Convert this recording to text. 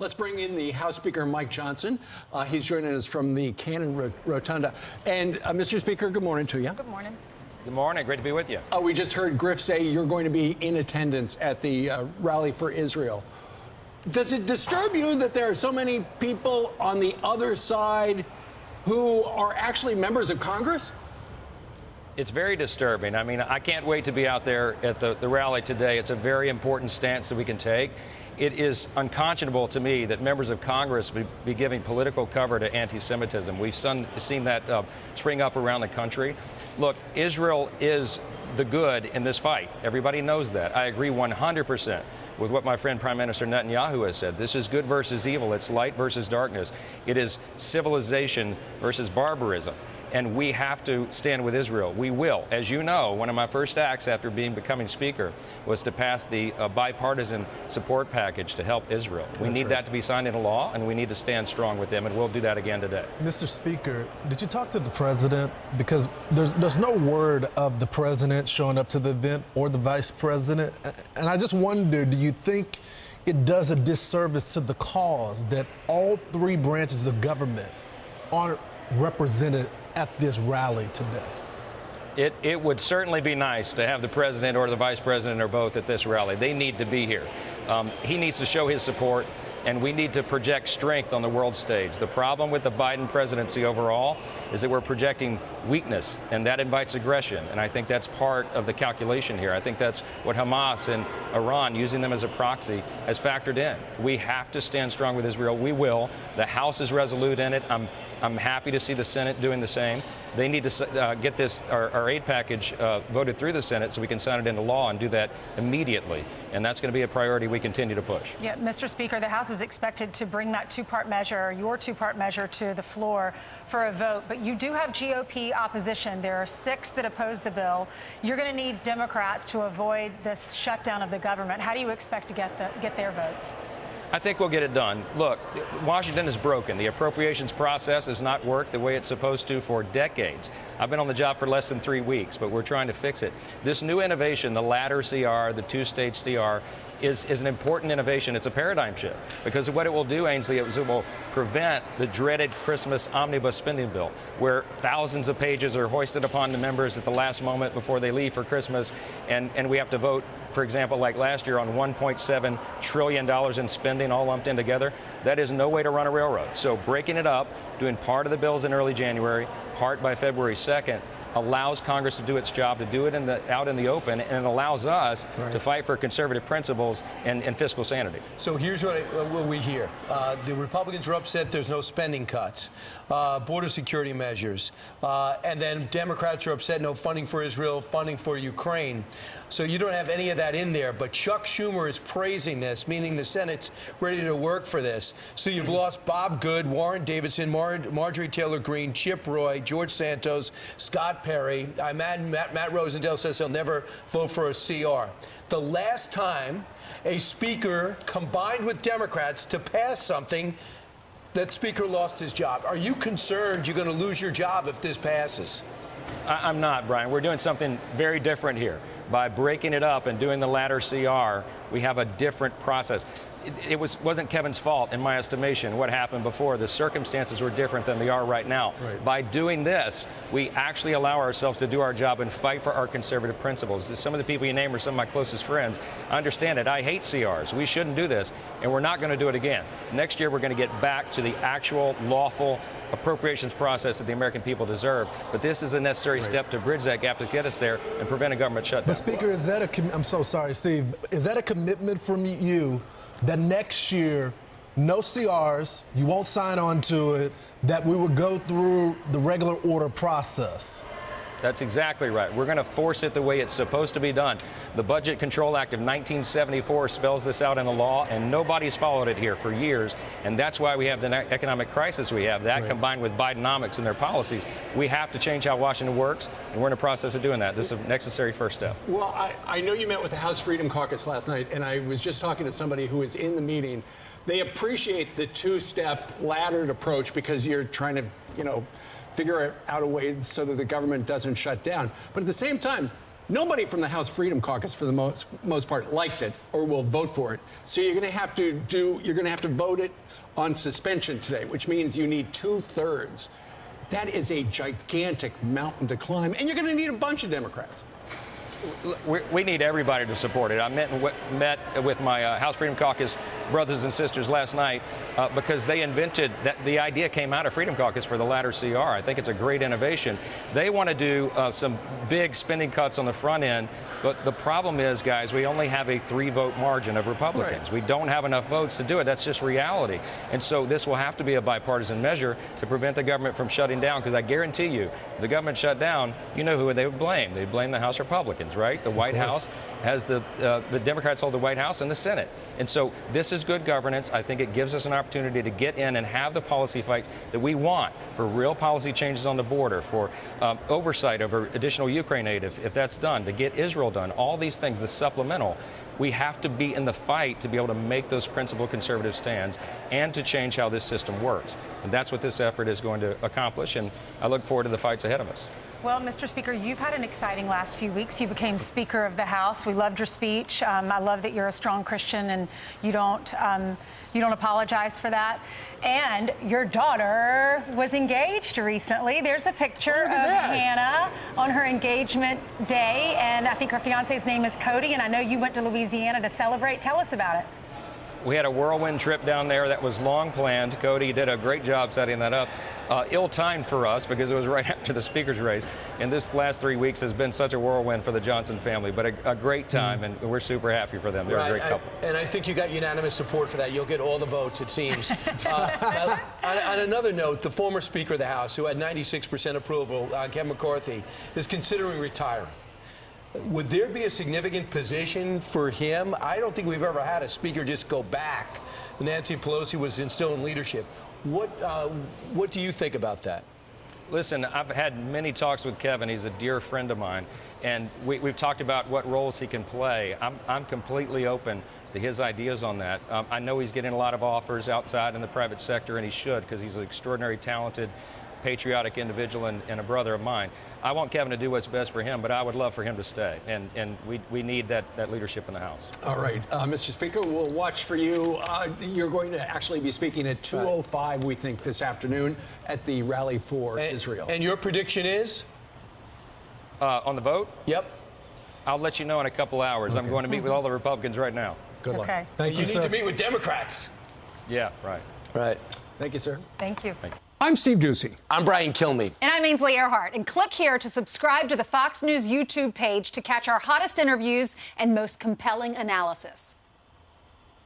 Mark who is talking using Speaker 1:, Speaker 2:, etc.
Speaker 1: Let's bring in the House Speaker, Mike Johnson. He's joining us from the Cannon Rotunda. And Mr. Speaker, good morning to you.
Speaker 2: Good morning.
Speaker 3: Good morning. Great to be with you.
Speaker 1: We just heard Griff say you're going to be in attendance at the rally for Israel. Does it disturb you that there are so many people on the other side who are actually members of Congress?
Speaker 3: It's very disturbing. I mean, I can't wait to be out there at the rally today. It's a very important stance that we can take. It is unconscionable to me that members of Congress be giving political cover to anti-Semitism. We've seen that spring up around the country. Look, Israel is the good in this fight. Everybody knows that. I agree 100% with what my friend Prime Minister Netanyahu has said. This is good versus evil. It's light versus darkness. It is civilization versus barbarism. And we have to stand with Israel. We will. As you know, one of my first acts after becoming Speaker was to pass the bipartisan support package to help Israel. We need that to be signed into law, and we need to stand strong with them, and we'll do that again today.
Speaker 4: Mr. Speaker, did you talk to the president? Because there's no word of the president showing up to the event or the vice president. And I just wonder, do you think it does a disservice to the cause that all three branches of government aren't represented at this rally today?
Speaker 3: It would certainly be nice to have the president or the vice president or both at this rally. They need to be here. He needs to show his support, and we need to project strength on the world stage. The problem with the Biden presidency overall is that we're projecting weakness, and that invites aggression. And I think that's part of the calculation here. I think that's what Hamas and Iran, using them as a proxy, has factored in. We have to stand strong with Israel. We will. The House is resolute in it. I'm happy to see the Senate doing the same. They need to get our aid package voted through the Senate so we can sign it into law and do that immediately. And that's going to be a priority we continue to push.
Speaker 2: Yeah, Mr. Speaker, the House is expected to bring that two-part measure, your two-part measure, to the floor for a vote. But you do have GOP opposition. There are 6 that oppose the bill. You're going to need Democrats to avoid this shutdown of the government. How do you expect to get their votes?
Speaker 3: I think we'll get it done. Look, Washington is broken. The appropriations process has not worked the way it's supposed to for decades. I've been on the job for less than 3 weeks, but we're trying to fix it. This new innovation, the ladder CR, the two-stage CR, is an important innovation. It's a paradigm shift because what it will do, Ainsley, is it will prevent the dreaded Christmas omnibus spending bill, where thousands of pages are hoisted upon the members at the last moment before they leave for Christmas, and we have to vote, for example, like last year, on $1.7 trillion in spending all lumped in together. That is no way to run a railroad. So breaking it up, doing part of the bills in early January, part by February 2nd, allows Congress to do its job, to do it out in the open, and it allows us to fight for conservative principles and fiscal sanity.
Speaker 5: So here's what we hear. The Republicans are upset there's no spending cuts, border security measures, and then Democrats are upset no funding for Israel, funding for Ukraine. So you don't have any of that in there, but Chuck Schumer is praising this, meaning the Senate's ready to work for this. So you've lost Bob Good, Warren Davidson, Marjorie Taylor Greene, Chip Roy, George Santos, Scott Perry. Matt Rosendale says he'll never vote for a CR. The last time a speaker combined with Democrats to pass something, that speaker lost his job. Are you concerned you're going to lose your job if this passes?
Speaker 3: I'm not, Brian. We're doing something very different here. By breaking it up and doing the ladder CR, we have a different process. It wasn't Kevin's fault, in my estimation, what happened before. The circumstances were different than they are right now. By doing this, we actually allow ourselves to do our job and fight for our conservative principles. Some of the people you name are some of my closest friends. I understand it. I hate CRs. We shouldn't do this, and we're not going to do it again. Next year, we're going to get back to the actual lawful appropriations process that the American people deserve. But this is a necessary step to bridge that gap to get us there and prevent a government shutdown.
Speaker 4: But Speaker, is that I'm so sorry, Steve. Is that a commitment from you that next year, no CRs, you won't sign on to it, that we would go through the regular order process?
Speaker 3: That's exactly right. We're going to force it the way it's supposed to be done. The Budget Control Act of 1974 spells this out in the law, and nobody's followed it here for years. And that's why we have the economic crisis we have. That combined with Bidenomics and their policies, we have to change how Washington works, and we're in the process of doing that. This is a necessary first step.
Speaker 1: Well, I know you met with the House Freedom Caucus last night, and I was just talking to somebody who was in the meeting. They appreciate the two-step laddered approach because you're trying to, figure out a way so that the government doesn't shut down. But at the same time, Nobody from the House Freedom Caucus, for the most part, likes it or will vote for it. So you're going to have to vote it on suspension today, which means you need 2/3. That is a gigantic mountain to climb, and you're going to need a bunch of Democrats.
Speaker 3: We need everybody to support it. I met with my House Freedom Caucus brothers and sisters last night because they invented that. The idea came out of Freedom Caucus for the ladder CR. I think it's a great innovation. They want to do some big spending cuts on the front end, but the problem is, guys, we only have a 3-vote margin of Republicans. Right. We don't have enough votes to do it. That's just reality. And so this will have to be a bipartisan measure to prevent the government from shutting down, because I guarantee you, if the government shut down, you know who they would blame. They'd blame the House Republicans. Right? The White House has the Democrats hold the White House and the Senate. And so this is good governance. I think it gives us an opportunity to get in and have the policy fights that we want for real policy changes on the border, for oversight over additional Ukraine aid, if that's done, to get Israel done, all these things, the supplemental. We have to be in the fight to be able to make those principled conservative stands and to change how this system works. And that's what this effort is going to accomplish. And I look forward to the fights ahead of us.
Speaker 2: Well, Mr. Speaker, you've had an exciting last few weeks. You became Speaker of the House. We loved your speech. I love that you're a strong Christian and you don't apologize for that. And your daughter was engaged recently. There's a picture of Hannah on her engagement day, and I think her fiance's name is Cody, and I know you went to Louisiana to celebrate. Tell us about it.
Speaker 3: We had a whirlwind trip down there that was long planned. Cody did a great job setting that up. Ill-timed for us because it was right after the speaker's race. And this last 3 weeks has been such a whirlwind for the Johnson family, but a great time, and we're super happy for them. They're a great couple.
Speaker 5: And I think you got unanimous support for that. You'll get all the votes, it seems. On another note, the former Speaker of the House, who had 96% approval, Kevin McCarthy, is considering retiring. Would there be a significant position for him? I don't think we've ever had a speaker just go back. Nancy Pelosi was instilling leadership. What do you think about that?
Speaker 3: Listen, I've had many talks with Kevin. He's a dear friend of mine, and we've talked about what roles he can play. I'm completely open to his ideas on that. I know he's getting a lot of offers outside in the private sector, and he should, because he's an extraordinary, talented, patriotic individual and a brother of mine. I want Kevin to do what's best for him, but I would love for him to stay, and we need that leadership in the House.
Speaker 1: All right, Mr. Speaker, we'll watch for you. You're going to actually be speaking at 2:05, we think, this afternoon at the Rally for Israel.
Speaker 5: And your prediction is?
Speaker 3: On the vote?
Speaker 5: Yep.
Speaker 3: I'll let you know in a couple hours. Okay. I'm going to meet with all the Republicans right now.
Speaker 1: Good luck.
Speaker 2: Okay.
Speaker 5: Thank you, sir. You need to meet with Democrats.
Speaker 3: Yeah, right.
Speaker 5: Right.
Speaker 1: Thank you, sir.
Speaker 2: Thank you.
Speaker 1: I'm Steve Ducey.
Speaker 5: I'm Brian Kilmeade.
Speaker 6: And I'm Ainsley Earhart. And click here to subscribe to the Fox News YouTube page to catch our hottest interviews and most compelling analysis.